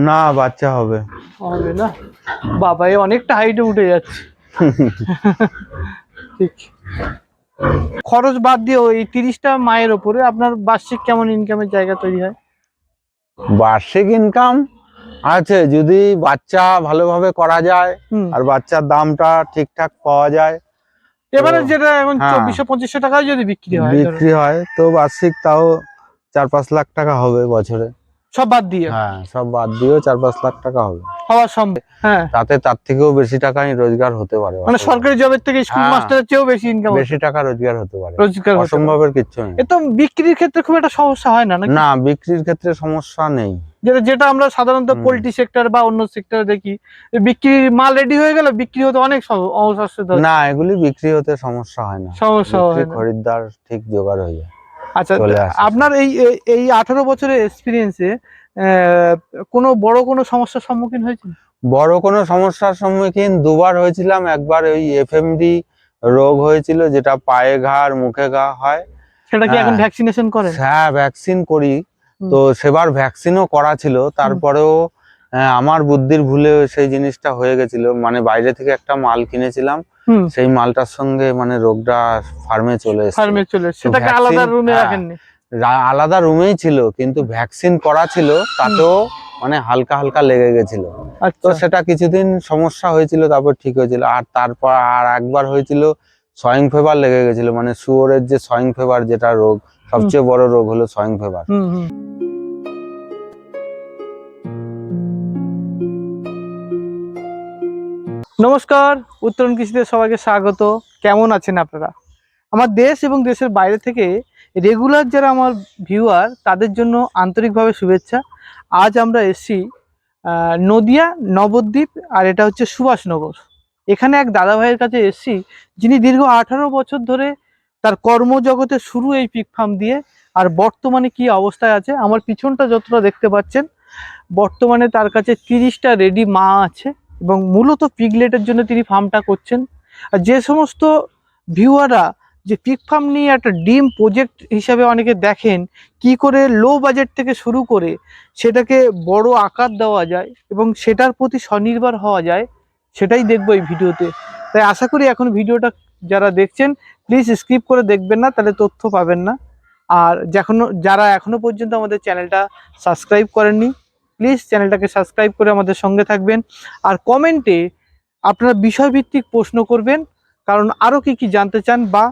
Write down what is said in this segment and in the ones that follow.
না, বাচ্চা হবে হবে না বাবা, এই অনেকটা হাইটে উঠে যাচ্ছে। ঠিক। খরচ বাদ দিয়ে ওই 30টা মায়ের উপরে আপনার বার্ষিক কেমন ইনকামের জায়গা তৈরি হয়? বার্ষিক ইনকাম আছে যদি বাচ্চা ভালোভাবে করা যায় আর বাচ্চার দামটা ঠিকঠাক পাওয়া যায়। এবারে যেটা এখন হ্যাঁ, 2400-2500 টাকায় যদি বিক্রি হয় তো বার্ষিক তাও 4-5 লাখ টাকা হবে বছরে। সব বাদ দিয়ে? হ্যাঁ, সব বাদ দিয়েও 4-5 লাখ টাকা হবে হওয়া সম্ভব। হ্যাঁ, তার থেকেও বেশি টাকাই রোজগার হতে পারে। মানে সরকারি জবের থেকে স্কুল মাস্টারের চেয়েও বেশি ইনকাম, বেশি টাকা রোজগার হতে পারে। অসম্ভবের কিচ্ছু নেই। এ তো বিক্রির ক্ষেত্রে খুব একটা সমস্যা হয় না? না, বিক্রির ক্ষেত্রে সমস্যা নেই। যেটা আমরা সাধারণত পোল্ট্রি সেক্টর বা অন্য সেক্টরে দেখি, বিক্রি মাল রেডি হয়ে গেল, বিক্রি হতে অনেক সমস্যা। না, এগুলি বিক্রি হতে সমস্যা হয় না, খরিদ্দার ঠিক জোগাড় হয়ে যায়। আচ্ছা, আপনার এই 18 বছরের এক্সপিরিয়েন্সে কোনো বড় কোনো সমস্যার সম্মুখীন হয়েছেন? বড় কোনো সমস্যার সম্মুখীন দুবার হয়েছিলাম। একবার ওই এফএমডি রোগ হয়েছিল, যেটা পায়ে ঘা আর মুখে ঘা হয়। সেটা কি এখন ভ্যাকসিনেশন করেন? হ্যাঁ, ভ্যাকসিন করি। তো সেবার ভ্যাকসিনও করা ছিল, তারপরেও আমার বুদ্ধির ভুলে সেই জিনিসটা হয়ে গেছিল। মানে বাইরে থেকে একটা মাল কিনেছিলাম, সেই মালটার সঙ্গে মানে রোগটা ফার্মে চলে এসেছে। সেটাকে আলাদা রুমে রাখেননি? আলাদা রুমেই ছিল, কিন্তু ভ্যাকসিন করা ছিল, তাতেও মানে হালকা হালকা লেগে গেছিল। তো সেটা কিছুদিন সমস্যা হয়েছিল, তারপর ঠিক হয়েছিল। আর তারপর আর একবার হয়েছিল সোয়াইন ফিভার লেগে গেছিল। মানে শুয়োরের যে সোয়াইন ফিভার যেটা রোগ, সবচেয়ে বড় রোগ হলো সোয়াইন ফিভার। নমস্কার, উত্তরণ কৃষিতে সবাইকে স্বাগত। কেমন আছেন আপনারা? আমার দেশ এবং দেশের বাইরে থেকে রেগুলার যারা আমার ভিউয়ার, তাদের জন্য আন্তরিকভাবে শুভেচ্ছা। আজ আমরা এসেছি নদিয়া নবদ্বীপ, আর এটা হচ্ছে সুভাষনগর। এখানে এক দাদা ভাইয়ের কাছে এসেছি, যিনি দীর্ঘ 18 বছর ধরে তার কর্মজগতে শুরু এই পিগ ফার্ম দিয়ে, আর বর্তমানে কি অবস্থায় আছে। আমার পিছনটা যতটা দেখতে পাচ্ছেন, বর্তমানে তার কাছে 30টা রেডি মা আছে, এবং মূলত পিগলেটের জন্য তিনি ফার্মটা করছেন। আর যে সমস্ত ভিউয়াররা যে পিগ ফার্ম নিয়ে একটা ডিম প্রজেক্ট হিসাবে অনেকে দেখেন, কি করে লো বাজেট থেকে শুরু করে সেটাকে বড় আকার দেওয়া যায় এবং সেটার প্রতি স্বনির্ভর হওয়া যায়, সেটাই দেখবো এই ভিডিওতে। তাই আশা করি এখন ভিডিওটা যারা দেখছেন, প্লিজ স্কিপ করে দেখবেন না, তাহলে তথ্য পাবেন না। আর যারা এখনো পর্যন্ত আমাদের চ্যানেলটা সাবস্ক্রাইব করেননি, প্লিজ চ্যানেলটাকে সাবস্ক্রাইব করে আমাদের সঙ্গে থাকবেন। আর কমেন্টে আপনারা বিষয়ভিত্তিক প্রশ্ন করবেন, কারণ আরও কি জানতে চান, বা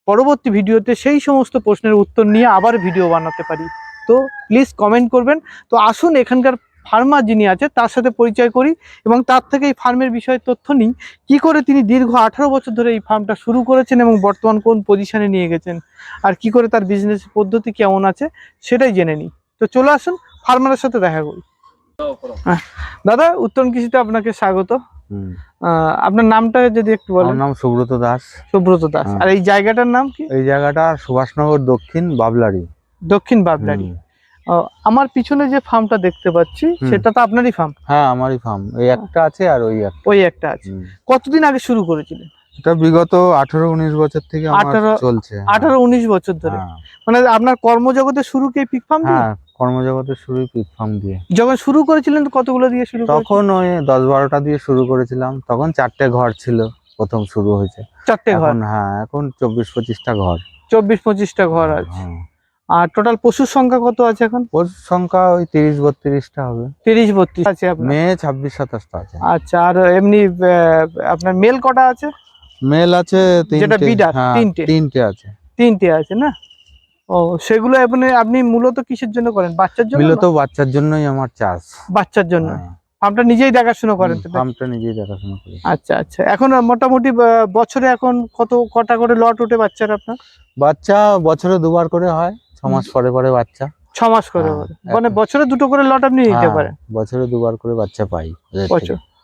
পরবর্তী ভিডিওতে সেই সমস্ত প্রশ্নের উত্তর নিয়ে আবার ভিডিও বানাতে পারি। তো প্লিজ কমেন্ট করবেন। তো আসুন এখানকার ফার্মার যিনি আছে তার সাথে পরিচয় করি, এবং তার থেকে এই ফার্মের বিষয়ে তথ্য নিই, কি করে তিনি দীর্ঘ 18 বছর ধরে এই ফার্মটা শুরু করেছেন এবং বর্তমান কোন পজিশনে নিয়ে গেছেন, আর কি করে তার বিজনেস পদ্ধতি কেমন আছে সেটাই জেনে নিই। তো চলে আসুন, ফার্মারের সাথে দেখা করি। দাদা, উত্তরণ কৃষিতে আপনাকে স্বাগত। আপনার নামটা যদি একটু বলেন। আমার নাম সুব্রত দাস। সুব্রত দাস। আর এই জায়গাটার নাম কি? এই জায়গাটা সুভাষনগর দক্ষিণ বাবলারি। দক্ষিণ বাবলারি। আমার পিছনে যে ফার্মটা দেখতে পাচ্ছি, সেটা তো আপনারই ফার্ম? হ্যাঁ, আমারই ফার্ম। এই একটা আছে আর ওই একটা আছে। কতদিন আগে শুরু করেছিলেন? এটা বিগত 18-19 বছর থেকে আমার চলছে। 18-19 বছর ধরে? মানে আপনার কর্মজগতে শুরু কি পিগ ফার্ম দিয়ে? হ্যাঁ, কর্মজগতে শুরু পিগ ফার্ম দিয়ে। যখন শুরু করেছিলেন কতগুলো দিয়ে শুরু করেছিলেন? তখন ওই 10-12টা দিয়ে শুরু করেছিলাম। তখন 4টে ঘর ছিল, প্রথম শুরু হয়েছে। 4টে ঘর? হ্যাঁ, এখন 24-25টা ঘর। 24-25টা ঘর আছে। আর টোটাল পশুর সংখ্যা কত আছে এখন? পশুর সংখ্যা ওই 30-32টা হবে। 30-32 আছে আপনার? মেয়ে 26-27টা আছে। আচ্ছা, আর এমনি আপনার মেল কটা আছে? মেল আছে 3টে। যেটা বিডার? 3টে আছে। 3টে আছে না? ও, সেগুলো আপনি মূলত কিসের জন্য করেন? বাচ্চার জন্য? মূলত বাচ্চার জন্যই আমার চাষ। বাচ্চার জন্য ফার্মটা নিজেই দেখাশোনা করেন? ফার্মটা নিজেই দেখাশোনা করি। আচ্ছা আচ্ছা। এখন মোটামুটি বছরে এখন কটা করে লট ওঠে বাচ্চার আপনার? বাচ্চা বছরে 2বার করে হয়, 6 মাস পরে পরে বাচ্চা। 6 মাস করে? মানে বছরে 2টো করে লট আপনি নিতে পারেন? বছরে 2বার করে বাচ্চা পাই।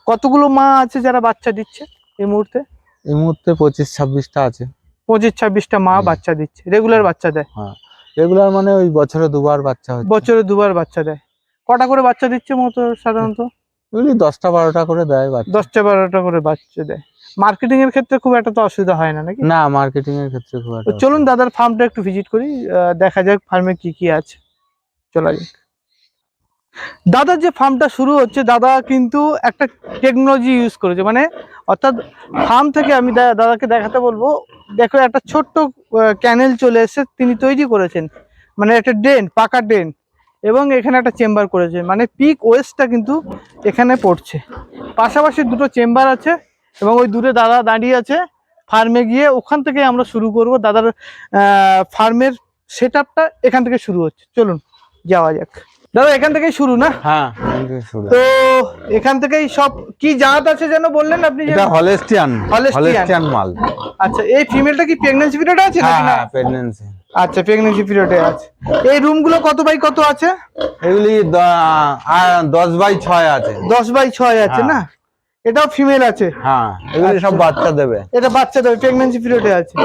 কতগুলো মা আছে যারা বাচ্চা দিচ্ছে এই মুহূর্তে? এই মুহূর্তে 25-26টা আছে। 25-26টা মা বাচ্চা দিচ্ছে, রেগুলার বাচ্চা দেয়? হ্যাঁ, রেগুলার মানে ওই বছরে 2বার বাচ্চা হচ্ছে। বছরে 2বার বাচ্চা দেয়। কটা করে বাচ্চা দিচ্ছে মতো সাধারণত? এগুলি 10টা-12টা করে দেয় বাচ্চা। 10টা-12টা করে বাচ্চা দেয়। মার্কেটিং এর ক্ষেত্রে খুব একটা তো অসুবিধা হয় না নাকি? না, মার্কেটিং এর ক্ষেত্রে খুব একটা। চলুন দাদার ফার্মটা একটু ভিজিট করি, দেখা যাক ফার্মে কি আছে। চলা যাক। দাদার যে ফার্মটা শুরু হচ্ছে, দাদা কিন্তু একটা টেকনোলজি ইউজ করেছে, মানে অর্থাৎ ফার্ম থেকে আমি দাদাকে দেখাতে বলবো, দেখো একটা ছোট্ট ক্যানেল চলে এসে তিনি তৈরি করেছেন, মানে একটা ড্রেন, পাকা ড্রেন, এবং এখানে একটা চেম্বার করেছে, মানে পিক ওয়েস্টটা কিন্তু এখানে পড়ছে। পাশাপাশি দুটো চেম্বার আছে এবং ওই দূরে দাদা দাঁড়িয়ে আছে। ফার্মে গিয়ে ওখান থেকে আমরা শুরু করব। দাদার ফার্মের সেট আপটা এখান থেকে শুরু হচ্ছে, চলুন যাওয়া যাক। দাদা এখান থেকেই শুরু না? হ্যাঁ, শুরু। তো এখান থেকেই সব কি জাত আছে যেন বললেন আপনি? এটা হলস্টিয়ান মাল। আচ্ছা, এই ফিমেলটা কি প্রেগন্যান্সি পিরিয়ডে আছে নাকি না? হ্যাঁ, প্রেগন্যান্সি। আচ্ছা, প্রেগন্যান্সি পিরিয়ডে আছে। এই রুমগুলো কত বাই কত আছে? এগুলি 10x6 আছে। 10x6 আছে না? এটাও ফিমেল আছে? হ্যাঁ, এগুলি সব বাচ্চা দেবে। এটা বাচ্চা দেবে, প্রেগন্যান্সি পিরিয়ডে আছে।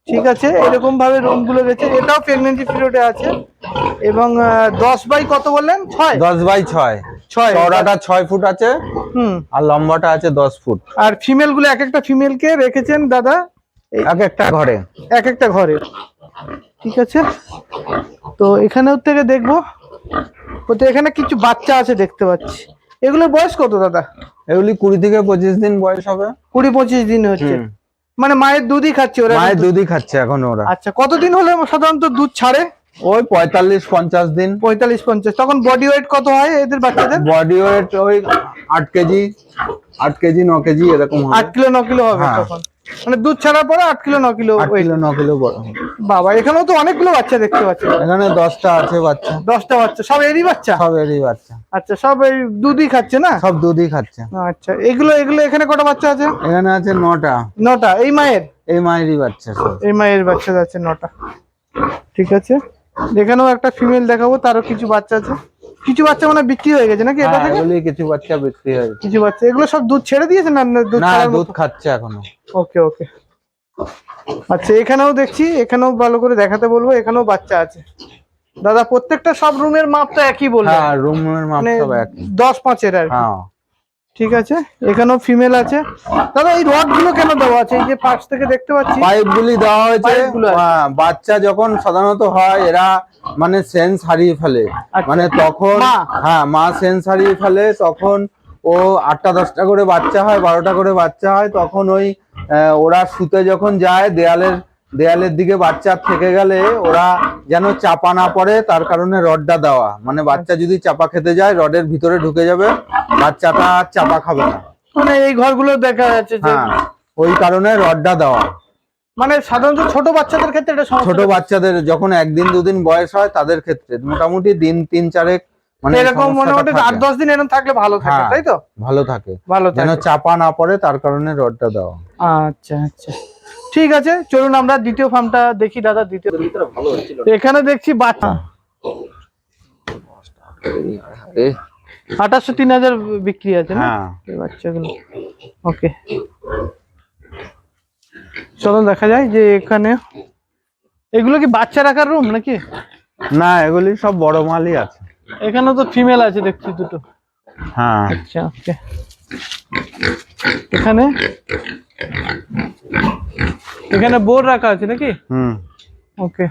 ঠিক আছে, এরকম ভাবে রুমগুলো গেছে। এটাও প্রেগন্যান্সি পিরিয়ডে আছে এবং 10 বাই কত বললেন? 6। 10x6। চওড়াটা 6 ফুট আছে, আর লম্বাটা আছে 10 ফুট। আর ফিমেল গুলো এক একটা ফিমেলকে রেখেছেন দাদা এক একটা ঘরে, এক একটা ঘরে। ঠিক আছে, তো এখানেও থেকে দেখবো। তো এখানে কিছু বাচ্চা আছে দেখতে পাচ্ছি। এগুলোর বয়স কত দাদা? এগুলি 20 থেকে 25 দিন বয়স হবে। 20-25 দিন হচ্ছে, মানে মায়ের দুধই খাচ্ছে ওরা? মায়ের দুধই খাচ্ছে এখন ওরা। আচ্ছা, কতদিন হলে সাধারণত দুধ ছাড়ে? ওই 45-50 দিন। 45-50। তখন বডি ওয়েট কত হয় এদের বাচ্চাদের? বডি ওয়েট ওই 8 কেজি, 8 কেজি 9 কেজি এরকম হবে। 8 কিলো 9 কিলো হবে তখন, মানে দুধ ছাড়ার পরে 8 কিলো 9 কিলো। 8 কিলো 9 কিলো বড়। বাবা, এখানেও তো অনেকগুলো বাচ্চা দেখতে পাচ্ছি। এখানে 10টা আছে বাচ্চা। 10টা বাচ্চা, সব এরই বাচ্চা? সব এরই বাচ্চা। আচ্ছা, সব এই দুধই খাচ্ছে না? সব দুধই খাচ্ছে। আচ্ছা, এগুলো এখানে কটা বাচ্চা আছে? এখানে আছে 9টা। 9টা? এই মায়ের? এই মায়েরই বাচ্চা সব। এই মায়ের বাচ্চা আছে 9টা। ঠিক আছে, এখানেও একটা ফিমেল দেখাবো, তারও কিছু বাচ্চা আছে। কিছু বাচ্চা মানে বিক্রি হয়ে গেছে নাকি এটা থেকে? এগুলি কিছু বাচ্চা বিক্রি হয়ে গেছে। কিছু বাচ্চা, এগুলো সব দুধ ছেড়ে দিয়েছে না? না, দুধ খাচ্ছে এখনো। ওকে ওকে। আচ্ছা, এখানেও দেখছি, এখানেও ভালো করে দেখাতে বলবো। এখানেও বাচ্চা আছে দাদা। প্রত্যেকটা সব রুমের মাপটা একই বললেন? হ্যাঁ, রুমের মাপ সব একই। 10-5 আর কি। হ্যাঁ, ঠিক আছে, এখানেও ফিমেল আছে। দাদা এই রড গুলো কেন দেওয়া আছে? এই যে পাশ থেকে দেখতে পাচ্ছি পাইপ গুলি দেওয়া হয়েছে। বাচ্চা যখন সাধারণত হয় এরা মানে সেন্স হারিয়ে ফেলে, মানে তখন হ্যাঁ মা সেন্স হারিয়ে ফেলে, তখন ও 8টা 10টা করে বাচ্চা হয়, 12টা করে বাচ্চা হয়, তখন ওই ওরা শুতে যখন যায় দেয়ালের দিকে বাচ্চা থেকে গেলে ওরা যেন চাপা না পড়ে, তার কারণে রডটা দেওয়া। মানে বাচ্চা যদি চাপা খেতে যায় রডের ভিতরে ঢুকে যাবে, বাচ্চাটা চাপা খাবে না। মানে এই ঘরগুলো দেখা যাচ্ছে যে ওই কারণে রডটা দেওয়া। মানে সাধারণত ছোট বাচ্চাদের ক্ষেত্রে এটা সমস্যা। ছোট বাচ্চাদের যখন 1 দিন 2 দিন বয়স হয় তাদের ক্ষেত্রে মোটামুটি দিন 3-4 মানে এরকম মোটামুটি 8-10 দিন এরকম থাকলে ভালো থাকে, তাই তো? ভালো থাকে, ভালো থাকে, যেন চাপা না পড়ে, তার কারণে রডটা দেওয়া। আচ্ছা আচ্ছা, ঠিক আছে, চলুন আমরা দ্বিতীয় ফার্মটা দেখি দাদা। দ্বিতীয় এখানে দেখছি বাচ্চা 2800-3000 বিক্রি আছে না এই বাচ্চাগুলো? ওকে, চলো দেখা যায় যে এখানে এগুলো কি বাচ্চা রাখার রুম নাকি? না, এগুলি সব বড় মালই আছে। এখানে তো ফিমেল আছে দেখছি দুটো। হ্যাঁ, আচ্ছা ওকে। এখানে বোর রাখা আছে নাকি? ওকে।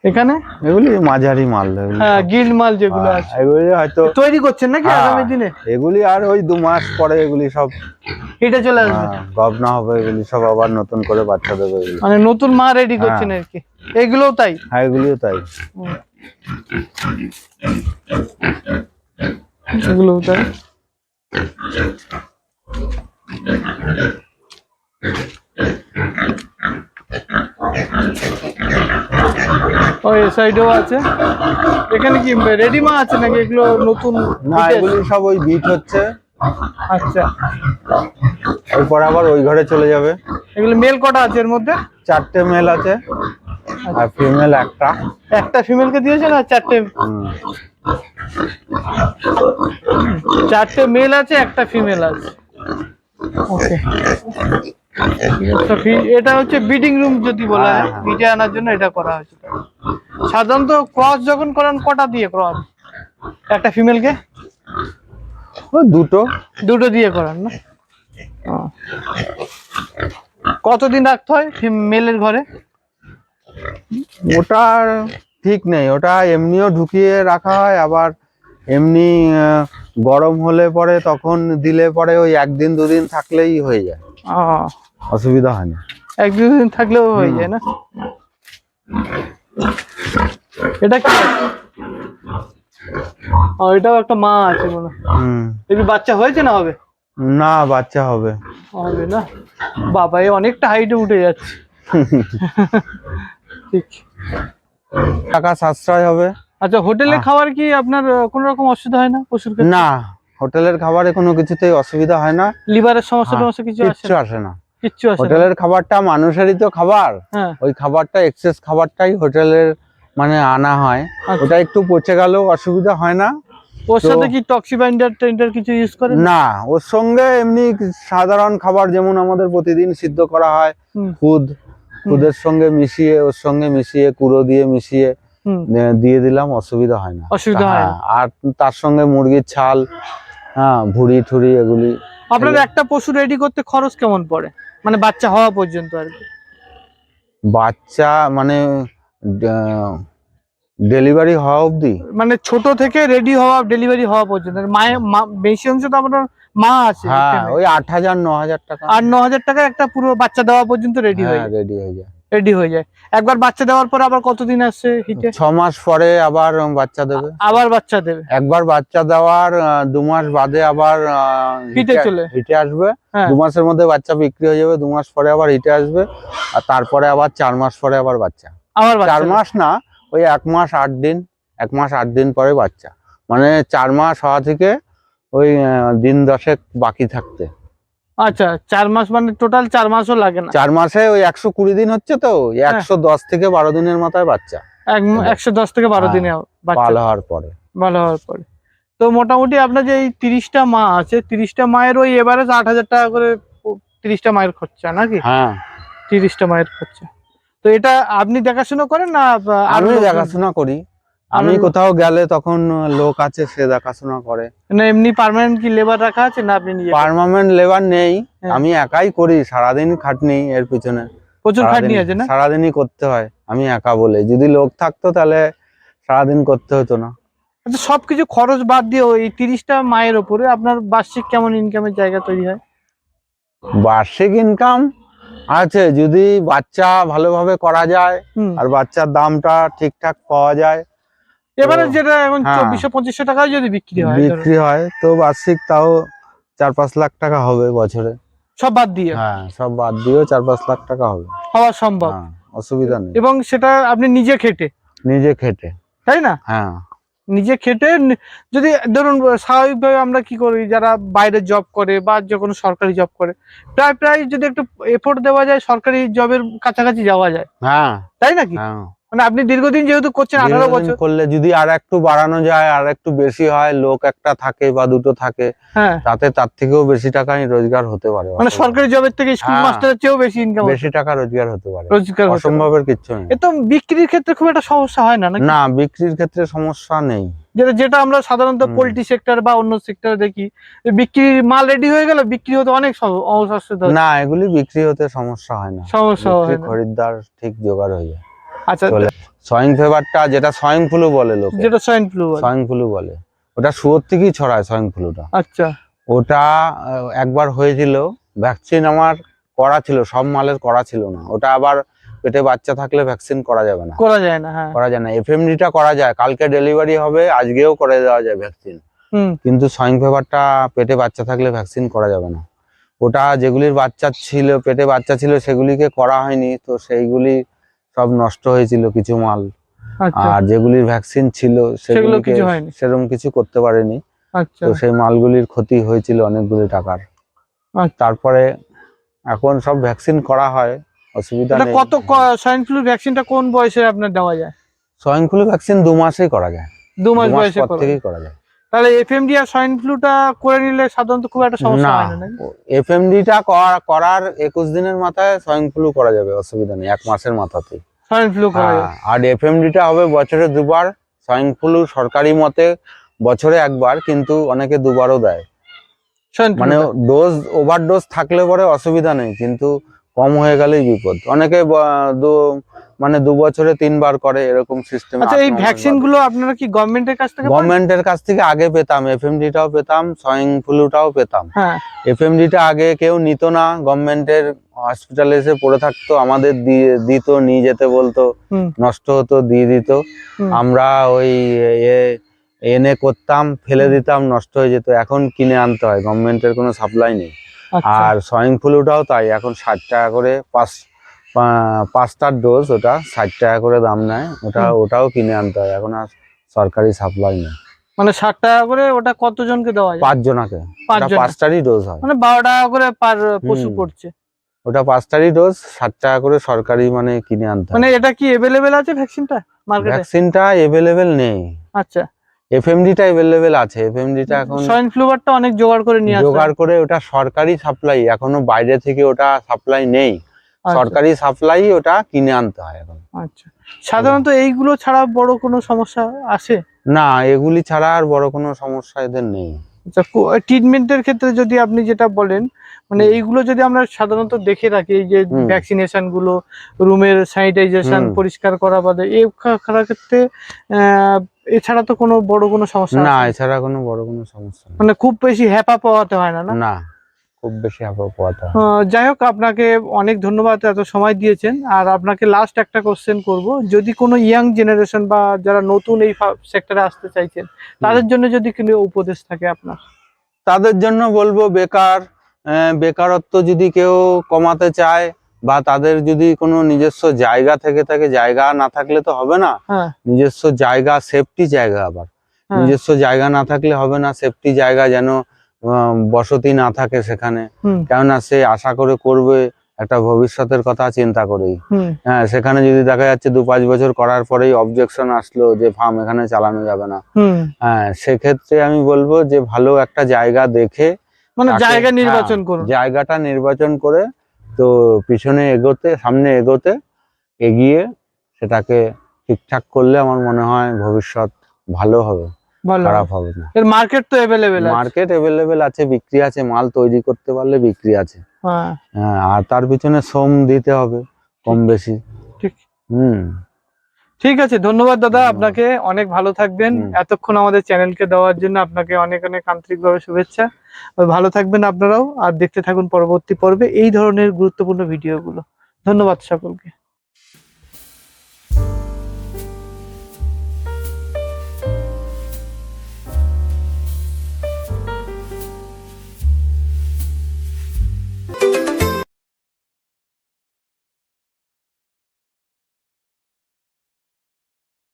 এখানে এগুলি মাঝারি মাল, হ্যাঁ গিল্ড মাল যেগুলো আছে এগুলি হয়তো তৈরি করছেন নাকি আগামী দিনে? এগুলি আর ওই 2 মাস পরে এগুলি সব এটা চলে আসবে, গবনা হবে, এগুলি সব আবার নতুন করে বাচ্চা দেবে। মানে নতুন মা রেডি করছেন আর কি। এগুলোও তাই? হ্যাঁ, এগুলিও তাই। এগুলোও তাই। ওই সাইডেও আছে। এখানে কি রেডি মা আছে নাকি এগুলো নতুন? না, এগুলি সব ওই বিট হচ্ছে। আচ্ছা, এরপর আবার ওই ঘরে চলে যাবে। এগুলো মেল কটা আছে এর মধ্যে? 4টে মেল আছে আর ফিমেল একটা। একটা ফিমেলকে দিয়েছেন আর 4টে? 4টে মেল আছে, একটা ফিমেল আছে। ওকে, এটা হচ্ছে ব্রিডিং রুম যদি বলা হয়, বিটে আনার জন্য এটা করা হয়েছে। সাধারণত ক্রস যখন করান কটা দিয়ে ক্রস একটা ফিমেলকে? দুটো দিয়ে করান না? কতদিন রাখতে হয় মেলের ঘরে? ওটা ঠিক নেই, ওটা এমনিও ঢুকিয়ে রাখা হয়, আবার এমনি গরম হলে পরে তখন দিলে পরে ওই একদিন দুদিন থাকলেই হয়ে যায়, অসুবিধা হয় না। এক দুদিন থাকলেও হয়ে যায় না? এটা কি? এটাও একটা মা আছে মনে হয়। এই বাচ্চা হয়েছে না হবে? না, বাচ্চা হবে না। বাবা, এ অনেকটা হাইটে উঠে যাচ্ছে। ঠিক, টাকা সাশ্রয় হবে। আচ্ছা, হোটেলে খাবার কি আপনার কোনো রকম অসুবিধা হয় না পশুর ক্ষেত্রে? না, হোটেলের খাবারে কোনো কিছুতেই অসুবিধা হয় না। লিভারের সমস্যা টমস্যা কিছু আসে না। কিচ্ছু আসে না। হোটেলের খাবারটা মানুষেরই তো খাবার, ওই খাবারটা এক্সেস খাবারটাই হোটেলের মানে আনা হয়। ওটা একটু পচে গেলেও অসুবিধা হয় না। ওর সাথে কি টক্সিবাইন্ডার টেন্ডার কিছু ইউজ করেন? না, ওর সঙ্গে এমনি সাধারণ খাবার যেমন আমাদের প্রতিদিন সিদ্ধ করা হয়, খুদের সঙ্গে মিশিয়ে, ওর সঙ্গে মিশিয়ে, কুড়ো দিয়ে মিশিয়ে দিয়ে দিলাম, অসুবিধা হয় না। অসুবিধা হয় না। আর তার সঙ্গে মুরগির ছাল, ভুড়ি ঠুড়ি এগুলি। আপনার একটা পশু রেডি করতে খরচ কেমন পড়ে, মানে বাচ্চা হওয়া পর্যন্ত আর কি? বাচ্চা মানে ডেলিভারি হওয়া অবধি, মানে ছোট থেকে রেডি হওয়া, ডেলিভারি হওয়া পর্যন্ত মায়ের বেশি অংশ তো আপনার মা আছে। হ্যাঁ, ওই 8,000-9,000 টাকা। আর 9,000 টাকা একটা পুরো বাচ্চা দেওয়া পর্যন্ত রেডি হয়ে যায়। রেডি হয়ে যায়। একবার বাচ্চা দেওয়ার পর আবার কতদিন আসছে হিটে? 6 মাস পরে আবার বাচ্চা দেবে। আবার বাচ্চা দেবে। একবার বাচ্চা দেওয়ার 2 মাস বাদে আবার হিটে আসবে। 2 মাসের মধ্যে বাচ্চা বিক্রি হয়ে যাবে, 2 মাস পরে আবার হিটে আসবে, আর তারপরে আবার 4 মাস পরে আবার বাচ্চা। 4 মাস না, ওই 1 মাস 8 দিন, 1 মাস 8 দিন পরে বাচ্চা, মানে 4 মাস হওয়া থেকে ওই দিন 10 বাকি থাকতে। আচ্ছা, 4 মাস মানে টোটাল 4 মাসও লাগে না। 4 মাসে ওই 120 দিন হচ্ছে, তো 110 থেকে 12 দিনের মাথায় বাচ্চা। 110 থেকে 12 দিনে ভালো হওয়ার পরে। তো মোটামুটি আপনার যে এই 30টা মা আছে, 30টা মায়ের ওই এভারেজ 8,000 টাকা করে 30টা মায়ের খরচা নাকি? হ্যাঁ, 30টা মায়ের খরচা। তো এটা আপনি দেখাশোনা করেন না? আমি দেখাশোনা করি। আমি কোথাও গেলে তখন লোক আছে, সে দেখাশোনা করে। না, এমনি পার্মানেন্ট কি লেবার রাখা আছে না আপনি নিজে? পার্মানেন্ট লেবার নেই, আমি একাই করি। সারাদিন খাটনি এর পিছনে, প্রচুর খাটনি আছে না? সারাদিনই করতে হয়, আমি একা বলে। যদি লোক থাকতো তাহলে সারাদিন করতে হতো না। আচ্ছা, সবকিছু খরচ বাদ দিয়ে এই 30টা মায়ের উপরে আপনার বার্ষিক কেমন ইনকামের জায়গা তৈরি হয়? বার্ষিক ইনকাম আছে, যদি বাচ্চা ভালোভাবে করা যায় আর বাচ্চার দামটা ঠিকঠাক পাওয়া যায়। এবারে যেটা এখন 2400-2500 টাকায় যদি বিক্রি হয় তো বার্ষিক তাও 4-5 লাখ টাকা হবে বছরে। সব বাদ দিয়ে? হ্যাঁ, সব বাদ দিয়েও 4-5 লাখ টাকা হবে, হওয়া সম্ভব, অসুবিধা নেই। এবং সেটা আপনি নিজে খেটে, তাই না? হ্যাঁ, নিজে খেটে। যদি ধরুন স্বাভাবিকভাবে আমরা কি করি, যারা বাইরে জব করে বা যে কোনো সরকারি জব করে, প্রায় যদি একটু এফোর্ট দেওয়া যায়, সরকারি জবের কাছাকাছি যাওয়া যায়। তাই নাকি? মানে আপনি দীর্ঘদিন যেহেতু করছেন, 18 বছর করলে যদি আর একটু বাড়ানো যায়, আর একটু বেশি হয়, লোক একটা থাকে বা দুটো থাকে, তাতে তার থেকেও বেশি টাকা রোজগার হতে পারে। মানে সরকারি জবের থেকে স্কুল মাস্টারের চেয়েও বেশি ইনকাম, বেশি টাকা রোজগার হতে পারে। অসম্ভবের কিছু নেই। এ তো বিক্রির ক্ষেত্রে খুব একটা সমস্যা হয় না? না, বিক্রির ক্ষেত্রে সমস্যা নেই। যেটা আমরা সাধারণত পোল্ট্রি সেক্টর বা অন্য সেক্টরে দেখি, বিক্রির মাল রেডি হয়ে গেল, বিক্রি হতে অনেক সমস্যা। না, এগুলি বিক্রি হতে সমস্যা হয় না, খরিদ্দার ঠিক জোগাড় হয়ে যায়। আচ্ছা, সোয়াইন ফিভারটা, যেটা সোয়াইন ফ্লু বলে লোক, যেটা সোয়াইন ফ্লু বলে, ওটা শুয়োর থেকেই ছড়ায় সোয়াইন ফ্লুটা। আচ্ছা, ওটা একবার হয়েছিল, ভ্যাকসিন আমার করা ছিল, সব মালের করা ছিল না। ওটা আবার পেটে বাচ্চা থাকলে ভ্যাকসিন করা যাবে না, করা যায় না। এফএমডিটা করা যায়, কালকে ডেলিভারি হবে, আজকেও করে দেওয়া যায় ভ্যাকসিন, কিন্তু সোয়াইন ফিভারটা পেটে বাচ্চা থাকলে ভ্যাকসিন করা যাবে না। ওটা যেগুলির বাচ্চা ছিল, পেটে বাচ্চা ছিল, সেগুলিকে করা হয়নি, তো সেইগুলি সব নষ্ট হয়েছিল কিছু মাল। আর যেগুলির ভ্যাকসিন ছিল সেগুলিকে সেরকম কিছু করতে পারেনি, তো সেই মালগুলির ক্ষতি হয়েছিল অনেকগুলি টাকার। তারপরে এখন সব ভ্যাকসিন করা হয়, অসুবিধা নেই। কত সোয়াইন ফ্লু ভ্যাকসিনটা কোন বয়সে আপনার দেওয়া যায়? সোয়াইন ফ্লু ভ্যাকসিন 2 মাসেই করা যায়, 2 মাস বয়সে থেকেই করা যায়। তাহলে এফএমডি আর সোয়াইন ফ্লুটা করে নিলে সাধারণত খুব একটা সমস্যা হয় না? এফএমডিটা করার 21 দিনের মাথায় সোয়াইন ফ্লু করা যাবে, অসুবিধা নেই, 1 মাসের মাথাতেই সোয়াইন ফ্লু করা যাবে। আর এফএমডিটা হবে বছরে 2 বার। সোয়াইন ফ্লু সরকারি মতে বছরে 1 বার, কিন্তু অনেকে 2 বারও দেয়। মানে ডোজ ওভারডোজ থাকলে পরে অসুবিধা নেই, কিন্তু কম হয়ে গেলেই বিপদ। অনেকে মানে 2 বছরে 3 বার করে এরকম সিস্টেম। আচ্ছা, এই ভ্যাকসিন গুলো আপনারা কি গভর্নমেন্টের কাছ থেকে পান? গভর্নমেন্টের কাছ থেকে আগে পেতাম, এফএমডিটাও পেতাম, সোয়াইন ফ্লুটাও পেতাম। হ্যাঁ। এফএমডিটা আগে কেউ নিত না, গভর্নমেন্টের হসপিটালে এসে পড়ে থাকতো, আমাদের দিত, নিয়ে যেতে বলতো, নষ্ট হতো, দিয়ে দিত। আমরা ওই এনে করতাম, ফেলে দিতাম, নষ্ট হয়ে যেত। এখন কিনে আনতে হয়, গভর্নমেন্টের কোনো সাপ্লাই নেই। আর সোয়াইন ফ্লুটাও তাই, এখন 60 টাকা করে 5টার ডোজ, ওটা 60 টাকা করে দাম নেয়। ওটাও কিনে আনতে হয়, এখন আর সরকারি সাপ্লাই নেই। মানে 60 টাকা করে ওটা কতজনকে দেওয়া যায়? 5 জনাকে, 5টারই ডোজ হয়, মানে 12 টাকা করে পার পশু পড়ছে। ওটা 5টারই ডোজ, 60 টাকা করে সরকারি মানে কিনে আনতে হয়। মানে এটা কি अवेलेबल আছে ভ্যাকসিনটা মার্কেটে? ভ্যাকসিনটা अवेलेबल নেই। আচ্ছা, এফএমডিটা अवेलेबल আছে। এফএমডিটা এখন সোয়াইন ফ্লুবারটা অনেক জোগাড় করে নিয়ে আসে। জোগাড় করে, ওটা সরকারি সাপ্লাই, এখনো বাইরে থেকে ওটা সাপ্লাই নেই। সরকারি সাপ্লাই, ওটা কিনে আনতে হয় এখন। আচ্ছা, সাধারণত এইগুলো ছাড়া বড় কোনো সমস্যা আসে না? এগুলি ছাড়া আর বড় কোনো সমস্যা এদের নেই। আচ্ছা, ট্রিটমেন্টের ক্ষেত্রে যদি আপনি যেটা বলেন, মানে এইগুলো যদি আমরা সাধারণত দেখে রাখি, এই যে ভ্যাকসিনেশন গুলো, রুমের স্যানিটাইজেশন পরিষ্কার করা বাদে, এই ক্ষেত্রে এছাড়া তো কোনো বড় কোনো সমস্যা না, এছাড়া কোনো বড় কোনো সমস্যা নেই। মানে খুব বেশি হ্যাপা পাওয়াতে হয় না? না, খুব বেশি পোয়াতে হয়। যাই হোক, আপনাকে অনেক ধন্যবাদ, এত সময় দিয়েছেন। আর আপনাকে লাস্ট একটা কোশ্চেন করব, যদি কোনো ইয়াং জেনারেশন বা যারা নতুন এই সেক্টরে আসতে চাইছেন, তাদের জন্য যদি কোনো উপদেশ থাকে আপনার? তাদের জন্য বলবো, বেকারত্ব যদি কেউ কমাতে চায়, বা তাদের যদি কোনো নিজস্ব জায়গা থেকে থাকে, জায়গা না থাকলে তো হবে না। নিজস্ব জায়গা, সেফটি জায়গা, আবার নিজস্ব জায়গা না থাকলে হবে না, সেফটি জায়গা যেন বসতি না থাকে সেখানে। কেননা সে আশা করে করবে একটা ভবিষ্যতের কথা চিন্তা করেই। হ্যাঁ, সেখানে যদি দেখা যাচ্ছে 2-5 বছর করার পরেই অবজেকশন আসলো যে ফার্ম এখানে চালানো যাবে না, হ্যাঁ, সেক্ষেত্রে আমি বলবো যে ভালো একটা জায়গা দেখে, মানে জায়গা নির্বাচন করুন, জায়গাটা নির্বাচন করে, তো পিছনে এগোতে, সামনে এগোতে, এগিয়ে সেটাকে ঠিকঠাক করলে আমার মনে হয় ভবিষ্যৎ ভালো হবে, খারাপ হবে না। এর মার্কেট তো अवेलेबल আছে। মার্কেট अवेलेबल আছে, বিক্রি আছে, মাল তৈরি করতে পারলে বিক্রি আছে। হ্যাঁ, আর তার পিছনে শ্রম দিতে হবে কম বেশি। ঠিক। ঠিক আছে, ধন্যবাদ দাদা, আপনাকে অনেক ভালো থাকবেন। এতক্ষণ আমাদের চ্যানেলকে দেওয়ার জন্য আপনাকে অনেক অনেক আন্তরিকভাবে শুভেচ্ছা। ভালো থাকবেন আপনারাও, আর দেখতে থাকুন পরবর্তী পর্বে এই ধরনের গুরুত্বপূর্ণ ভিডিওগুলো। ধন্যবাদ সকলকে।